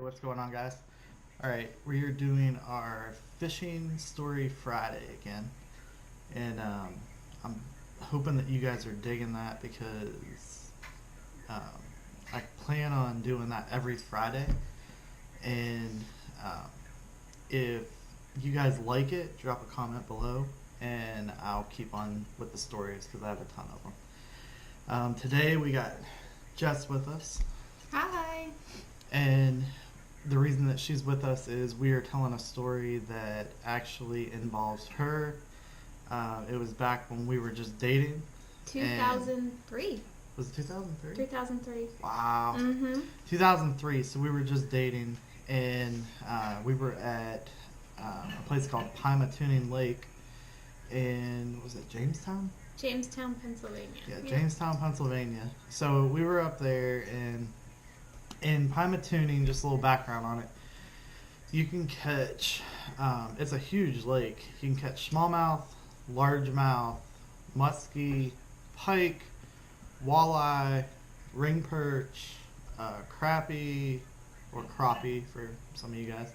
What's going on, guys? All right, we are doing our fishing story Friday again, and I'm hoping that you guys are digging that because um, I plan on doing that every Friday, and um, if you guys like it, drop a comment below, and I'll keep on with the stories because I have a ton of them. Today we got Jess with us. Hi. And the reason that she's with us is we are telling a story that actually involves her. It was back when we were just dating. 2003. Was it 2003? 2003. Wow. Mm-hmm. 2003. So we were just dating, and we were at a place called Pymatuning Lake in, was it Jamestown? Jamestown, Pennsylvania. Yeah, Jamestown, Pennsylvania. So we were up there, and in Pymatuning, just a little background on it, you can catch, it's a huge lake. You can catch smallmouth, largemouth, muskie, pike, walleye, ring perch, crappie, or crappie for some of you guys,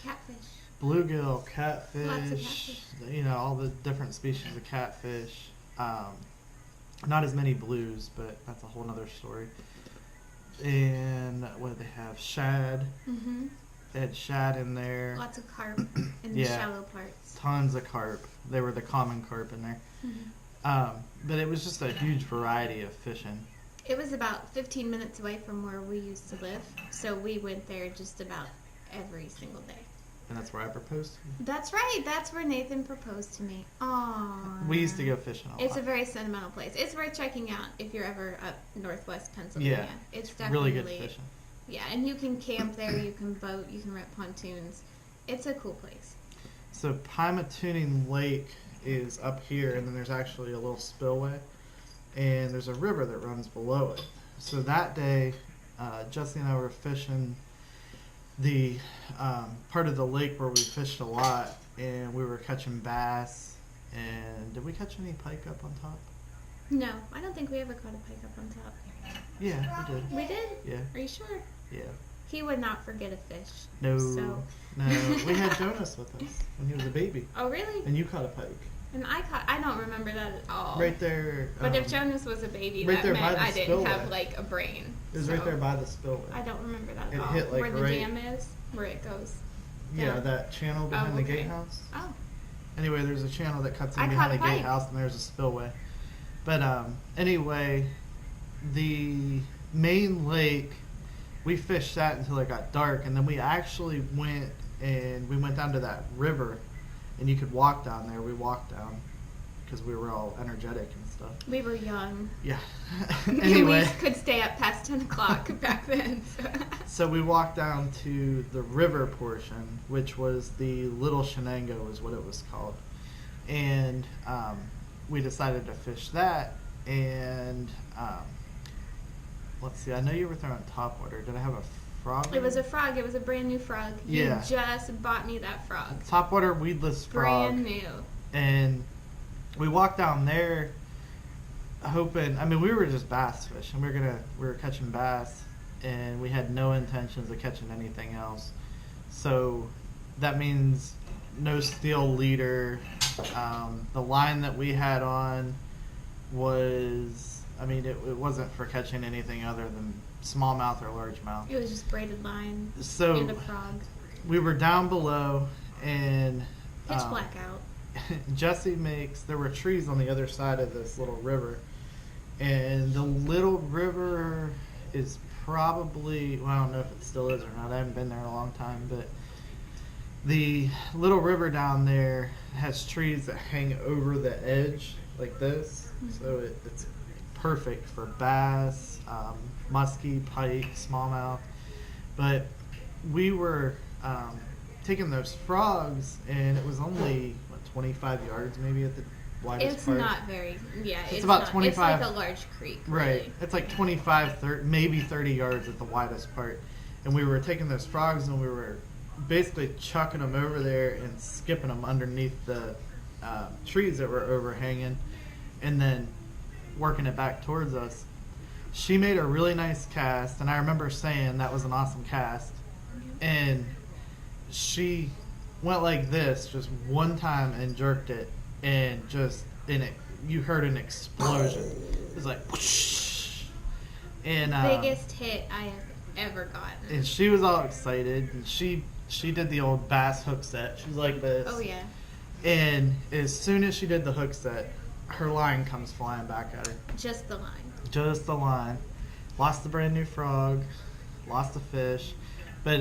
Catfish. bluegill, Lots of catfish, catfish. all the different species of catfish. Not as many blues, but that's a whole nother story. And what did they have? Shad. Mm-hmm. They had shad in there. Lots of carp in the Yeah. shallow parts. Tons of carp. They were the common carp in there. Mm-hmm. But it was just a huge variety of fishing. It was about 15 minutes away from where we used to live, so we went there just about every single day. And that's where I proposed. That's right. That's where Nathan proposed to me. Aww. We used to go fishing a lot. It's a very sentimental place. It's worth checking out if you're ever up northwest Pennsylvania. Yeah. It's definitely really good fishing. Yeah, and you can camp there, you can boat, you can rent pontoons. It's a cool place. So Pymatuning Lake is up here, and then there's actually a little spillway, and there's a river that runs below it. So that day, Jesse and I were fishing the part of the lake where we fished a lot, and we were catching bass. And did we catch any pike up on top? No, I don't think we ever caught a pike up on top. Yeah, we did. We did? Yeah, Are you sure? yeah. He would not forget a fish. No, So. no. We had Jonas with us when he was a baby, Oh, really? and you caught a pike And I don't remember that at all. right there. But if Jonas was a baby, right that there by meant the I didn't have spillway. like a brain. it was So right there by the spillway. I don't remember that at It all. hit, like, where the right- jam is, where it goes. Yeah, down. that channel behind Oh, the okay. gatehouse. Oh. Anyway, there's a channel that cuts in I behind caught the a pike. gatehouse, and there's a spillway. But anyway, the main lake, we fished that until it got dark, and then we actually went down to that river, and you could walk down there. We walked down because we were all energetic and stuff. We were young. Yeah. We Anyway, could stay up past 10 o'clock back then. so we walked down to the river portion, which was the Little Shenango is what it was called. And we decided to fish that. And let's see, I know you were throwing topwater. Did I have a frog? It was a frog. It was a brand new frog. Yeah. You just bought me that frog. topwater weedless frog. Brand new. And we walked down there hoping, we were just bass fishing. We were catching bass, and we had no intentions of catching anything else. So that means no steel leader. The line that we had on was, it wasn't for catching anything other than smallmouth or largemouth. It was just braided line So and a frog. we were down below, and Pitch black out. Jesse there were trees on the other side of this little river, and the little river is probably, well, I don't know if it still is or not. I haven't been there in a long time, but the little river down there has trees that hang over the edge like this, so it's perfect for bass, muskie, pike, smallmouth. But we were taking those frogs, and it was only 25 yards maybe at the widest It's part. not very, It's about not, 25. It's like a large creek. Right. Really. It's like 25, 30, maybe 30 yards at the widest part. And we were taking those frogs, and we were basically chucking them over there and skipping them underneath the trees that were overhanging, and then working it back towards us. She made a really nice cast, and I remember saying that was an awesome cast. and she went like this just one time and jerked it, and just in it, you heard an explosion. It was like, whoosh. And Biggest hit I have ever gotten. and she was all excited, and she did the old bass hook set. She's like this. Oh yeah. And as soon as she did the hook set, her line comes flying back at her. Just the line. Just the line. Lost the brand new frog. Lost the fish. But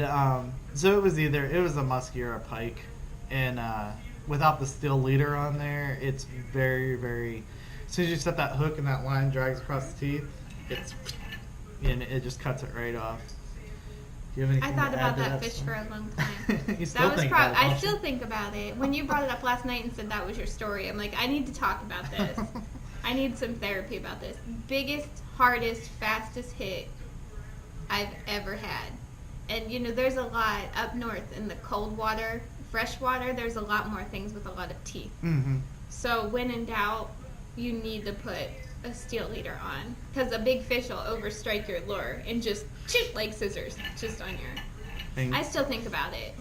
so it was a muskie or a pike, and without the steel leader on there, it's very, very. As soon as you set that hook and that line drags across the teeth, and it just cuts it right off. Do you have anything I thought to about add to that fish story? for a long time. You still think about it, I don't still you? think about it. When you brought it up last night and said that was your story, I'm like, I need to talk about this. I need some therapy about this. Biggest, hardest, fastest hit I've ever had. And you know, there's a lot up north in the cold water, fresh water. There's a lot more things with a lot of teeth. Mm-hmm. So when in doubt, you need to put a steel leader on, because a big fish will overstrike your lure and just chip like scissors just on your. I still think about it.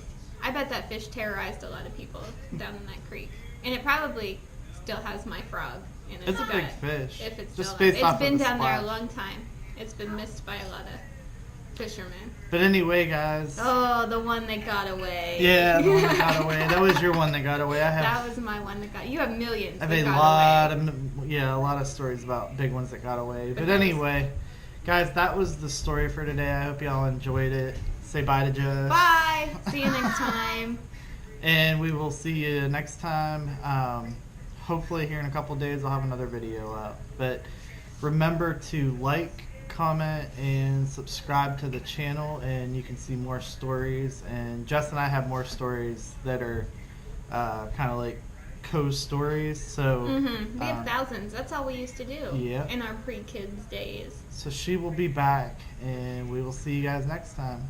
I bet that fish terrorized a lot of people down in that creek, and it probably still has my frog in its It's a big gut, fish. If it's Just still based alive. off It's of been the down there a splash. long time. It's been missed by a lot of fishermen. But anyway, guys. Oh, the one that got away. Yeah, the one that got away. That was your one that got away. That was my one that got. You have millions. I have that a got lot away. a lot of stories about big ones that got away. But that was- anyway, guys, that was the story for today. I hope y'all enjoyed it. Say bye to Jess. Bye. See you next time. And we will see you next time. Hopefully here in a couple days I'll have another video up. But remember to like, comment, and subscribe to the channel, and you can see more stories. And Jess and I have more stories that are kind of like co-stories. So We have thousands. That's all we used to do. Yeah. In our pre-kids days. so she will be back, and we will see you guys next time.